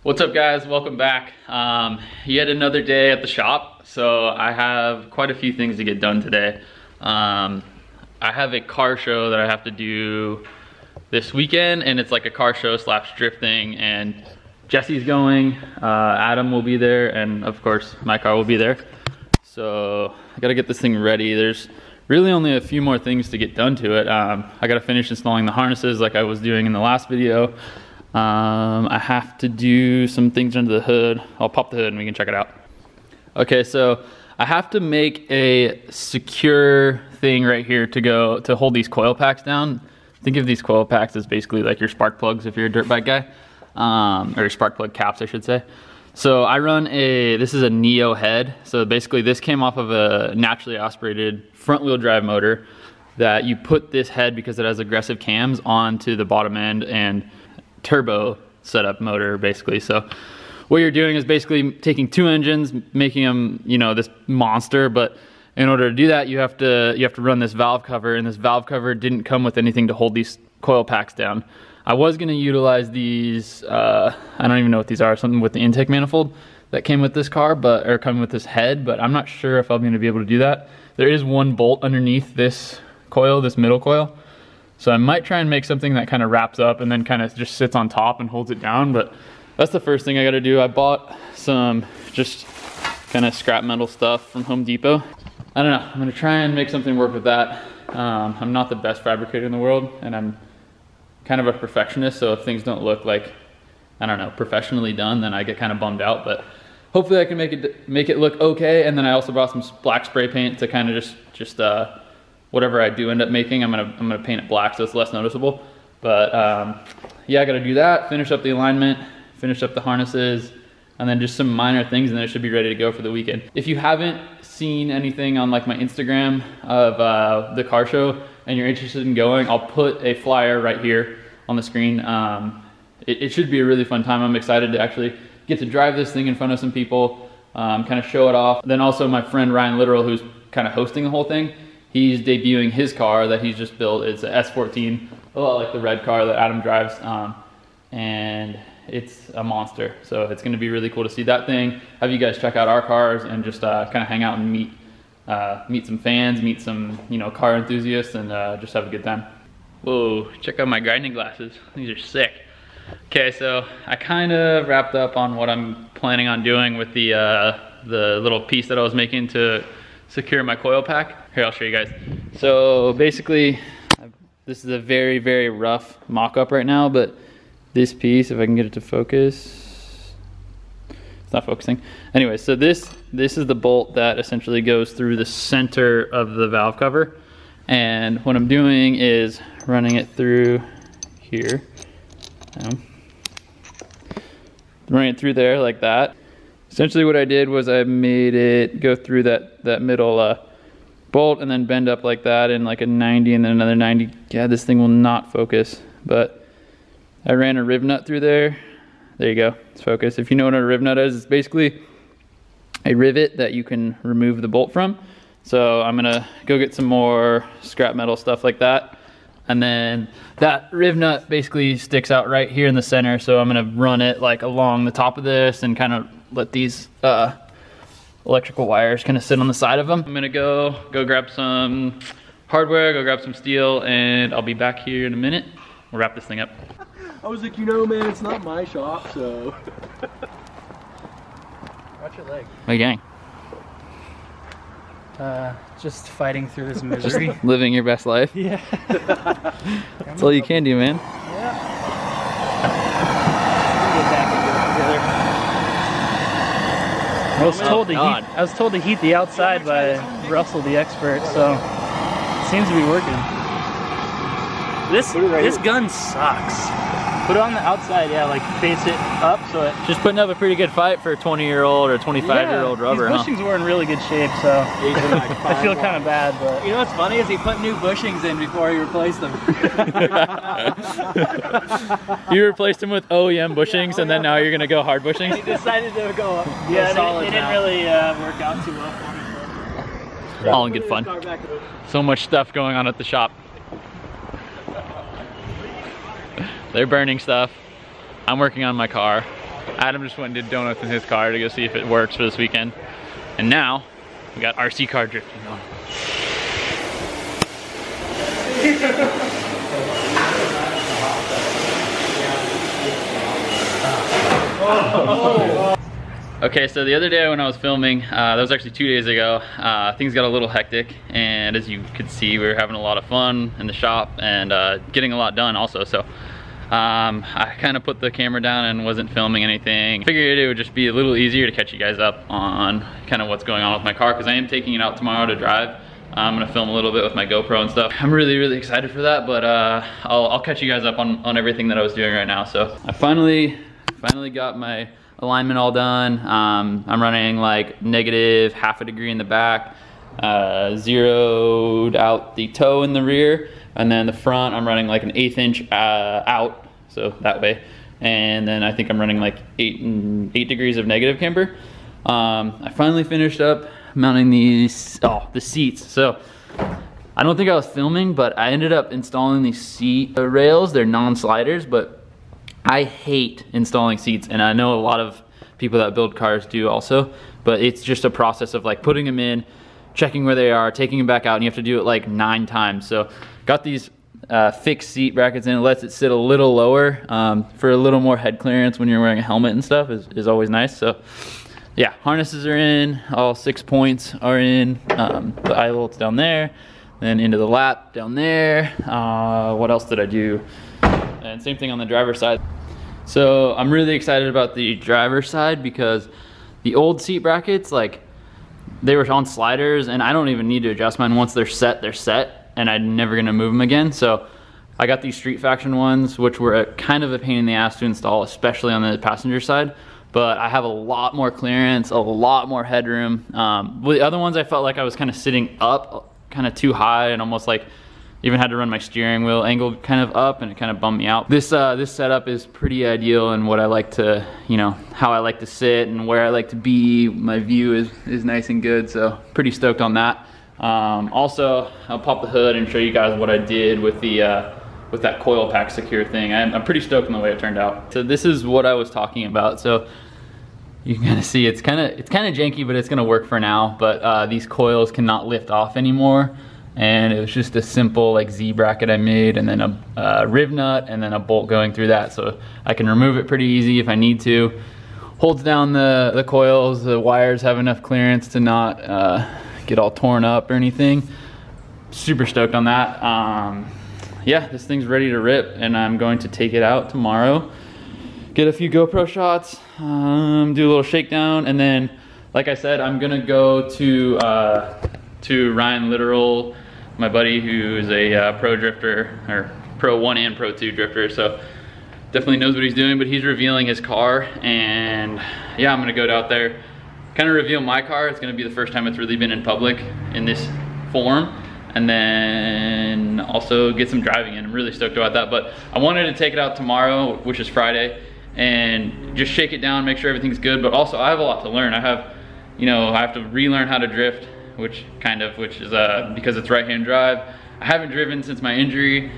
What's up guys, welcome back. Yet another day at the shop. So I have quite a few things to get done today. I have a car show that I have to do this weekend, and it's like a car show slash drifting, and Jesse's going, Adam will be there, and of course my car will be there. So I gotta get this thing ready. There's really only a few more things to get done to it. I gotta finish installing the harnesses like I was doing in the last video. I have to do some things under the hood. I'll pop the hood and we can check it out. Okay, so I have to make a secure thing right here to hold these coil packs down. Think of these coil packs as basically like your spark plugs if you're a dirt bike guy, or spark plug caps I should say. So I run this is a Neo head. So basically this came off of a naturally aspirated front wheel drive motor that you put this head, because it has aggressive cams, onto the bottom end and turbo setup motor basically. So what you're doing is basically taking two engines, making them, you know, this monster, but in order to do that you have to run this valve cover, and this valve cover didn't come with anything to hold these coil packs down. I was going to utilize these, I don't even know what these are, something with the intake manifold that came with this car, or come with this head, but I'm not sure if I'm going to be able to do that. There is one bolt underneath this coil, this middle coil. So I might try and make something that kind of wraps up and then kind of just sits on top and holds it down, but that's the first thing I got to do. I bought some just kind of scrap metal stuff from Home Depot. I don't know, I'm going to try and make something work with that. I'm not the best fabricator in the world, and I'm kind of a perfectionist, so if things don't look like, I don't know, professionally done, then I get kind of bummed out, but hopefully I can make it look okay. And then I also bought some black spray paint to kind of just whatever I do end up making, I'm gonna paint it black so it's less noticeable. But yeah, I gotta do that, finish up the alignment, finish up the harnesses, and then just some minor things, and then it should be ready to go for the weekend. If you haven't seen anything on like my Instagram of the car show and you're interested in going, I'll put a flyer right here on the screen. It should be a really fun time. I'm excited to actually get to drive this thing in front of some people, kind of show it off. Then also my friend Ryan Literal, who's kind of hosting the whole thing, he's debuting his car that he's just built. It's a S15, a lot like the red car that Adam drives, and it's a monster. So it's gonna be really cool to see that thing, have you guys check out our cars, and just kind of hang out and meet some fans, meet some, you know, car enthusiasts, and just have a good time. Whoa, check out my grinding glasses. These are sick. Okay, so I kind of wrapped up on what I'm planning on doing with the little piece that I was making to secure my coil pack. Here, I'll show you guys. So basically, this is a very, very rough mock-up right now, but this piece, if I can get it to focus, it's not focusing. Anyway, so this is the bolt that essentially goes through the center of the valve cover. And what I'm doing is running it through here. Running it through there like that. Essentially what I did was I made it go through that middle bolt and then bend up like that in like a 90 and then another 90. Yeah, this thing will not focus, but I ran a riv nut through there. There you go, it's focused. If you know what a riv nut is, it's basically a rivet that you can remove the bolt from. So I'm gonna go get some more scrap metal stuff like that. And then that riv nut basically sticks out right here in the center. So I'm gonna run it like along the top of this and kind of let these electrical wires kind of sit on the side of them. I'm gonna go grab some hardware, go grab some steel, and I'll be back here in a minute. We'll wrap this thing up. I was like, you know, man, it's not my shop, so. Watch your leg. What are you doing? Just fighting through this misery. Just living your best life? Yeah. That's all you can do, man. Yeah. Get back into it together. I was told to heat the outside by Russell, the expert, so it seems to be working. This gun sucks. Put it on the outside, yeah, like face it up so it... Just putting up a pretty good fight for a 20-year-old or 25-year-old rubber, these bushings were in really good shape, so I feel kind of bad, but... You know what's funny is he put new bushings in before he replaced them. You replaced them with OEM bushings, and then now you're going to go hard bushings? He decided to go up. Yeah, it didn't really work out too well for me. All in good fun. So much stuff going on at the shop. They're burning stuff. I'm working on my car. Adam just went and did donuts in his car to go see if it works for this weekend. And now, we got RC car drifting on. Okay, so the other day when I was filming, that was actually 2 days ago, things got a little hectic, and as you could see, we were having a lot of fun in the shop and getting a lot done also. So I kind of put the camera down and wasn't filming anything. Figured it would just be a little easier to catch you guys up on kind of what's going on with my car, because I am taking it out tomorrow to drive. I'm gonna film a little bit with my GoPro and stuff. I'm really excited for that, but I'll catch you guys up on everything that I was doing right now. So I finally got my alignment all done. I'm running like negative half a degree in the back, zeroed out the toe in the rear, and then the front I'm running like an 1/8 inch out, so that way. And then I think I'm running like 8 degrees of negative camber. I finally finished up mounting the seats. So I don't think I was filming, but I ended up installing these seat rails. They're non-sliders, but I hate installing seats, and I know a lot of people that build cars do also, but it's just a process of like putting them in, checking where they are, taking them back out, and you have to do it like 9 times. So got these fixed seat brackets in. It lets it sit a little lower for a little more head clearance when you're wearing a helmet and stuff is always nice. So yeah, harnesses are in, all 6 points are in, the eye bolts down there, then into the lap down there. What else did I do? And same thing on the driver's side. So I'm really excited about the driver's side because the old seat brackets, like they were on sliders, and I don't even need to adjust mine. Once they're set, and I'm never gonna move them again. So I got these Street Faction ones, which were kind of a pain in the ass to install, especially on the passenger side. But I have a lot more clearance, a lot more headroom. With the other ones, I felt like I was kind of sitting up, kind of too high, and almost like even had to run my steering wheel angled kind of up, and it kind of bummed me out. This setup is pretty ideal, and what I like to, you know, how I like to sit and where I like to be. My view is nice and good, so pretty stoked on that. Also, I'll pop the hood and show you guys what I did with the with that coil pack secure thing. I'm pretty stoked on the way it turned out. So this is what I was talking about. So you can kind of see it's kind of janky, but it's gonna work for now. But these coils cannot lift off anymore, and it was just a simple like Z bracket I made, and then a riv nut, and then a bolt going through that, so I can remove it pretty easy if I need to. Holds down the coils. The wires have enough clearance to not get all torn up or anything. Super stoked on that. Yeah, this thing's ready to rip, and I'm going to take it out tomorrow, get a few GoPro shots, do a little shakedown, and then, like I said, I'm gonna go to Ryan Literal, my buddy who is a pro drifter, or Pro 1 and Pro 2 drifter, so definitely knows what he's doing, but he's revealing his car, and yeah, I'm gonna go out there, kind of reveal my car. It's gonna be the first time it's really been in public in this form, and then also get some driving in. I'm really stoked about that, but I wanted to take it out tomorrow, which is Friday, and just shake it down, make sure everything's good, but also I have a lot to learn. I have to relearn how to drift, which is because it's right-hand drive. I haven't driven since my injury.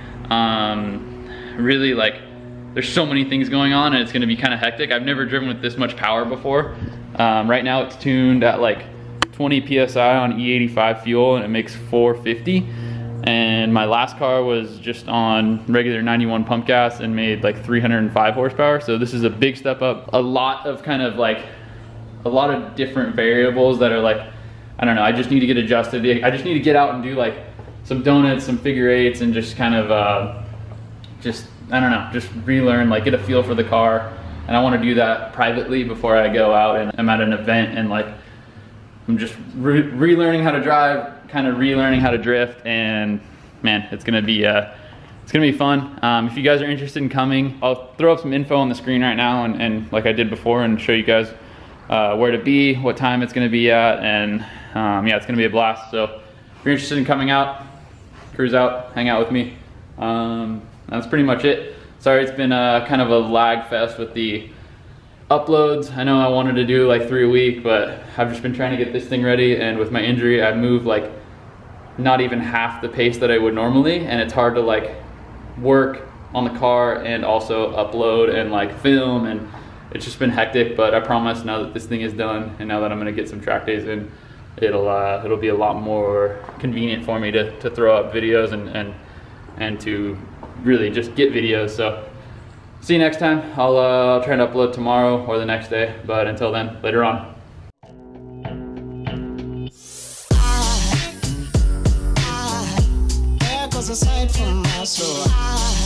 Really, like, there's so many things going on, and it's gonna be kind of hectic. I've never driven with this much power before. Right now it's tuned at like 20 PSI on E85 fuel, and it makes 450. And my last car was just on regular 91 pump gas and made like 305 horsepower. So this is a big step up. A lot of different variables that are like, I don't know, I just need to get adjusted. I just need to get out and do like some donuts, some figure eights, and just kind of I don't know, just relearn, like get a feel for the car. And I want to do that privately before I go out and I'm at an event, and like I'm just relearning how to drive, kind of relearning how to drift, and man, it's gonna be fun. If you guys are interested in coming, I'll throw up some info on the screen right now, and like I did before, and show you guys where to be, what time it's gonna be at, and yeah, it's gonna be a blast. So if you're interested in coming out, cruise out, hang out with me. That's pretty much it. Sorry, it's been kind of a lag fest with the uploads. I know I wanted to do like 3 a week, but I've just been trying to get this thing ready, and with my injury, I've moved like not even half the pace that I would normally, and it's hard to like work on the car and also upload and like film, and it's just been hectic, but I promise now that this thing is done and now that I'm gonna get some track days in, it'll be a lot more convenient for me to throw up videos and to really just get videos. So see you next time. I'll try and upload tomorrow or the next day, but until then, later on. Aside from my soul.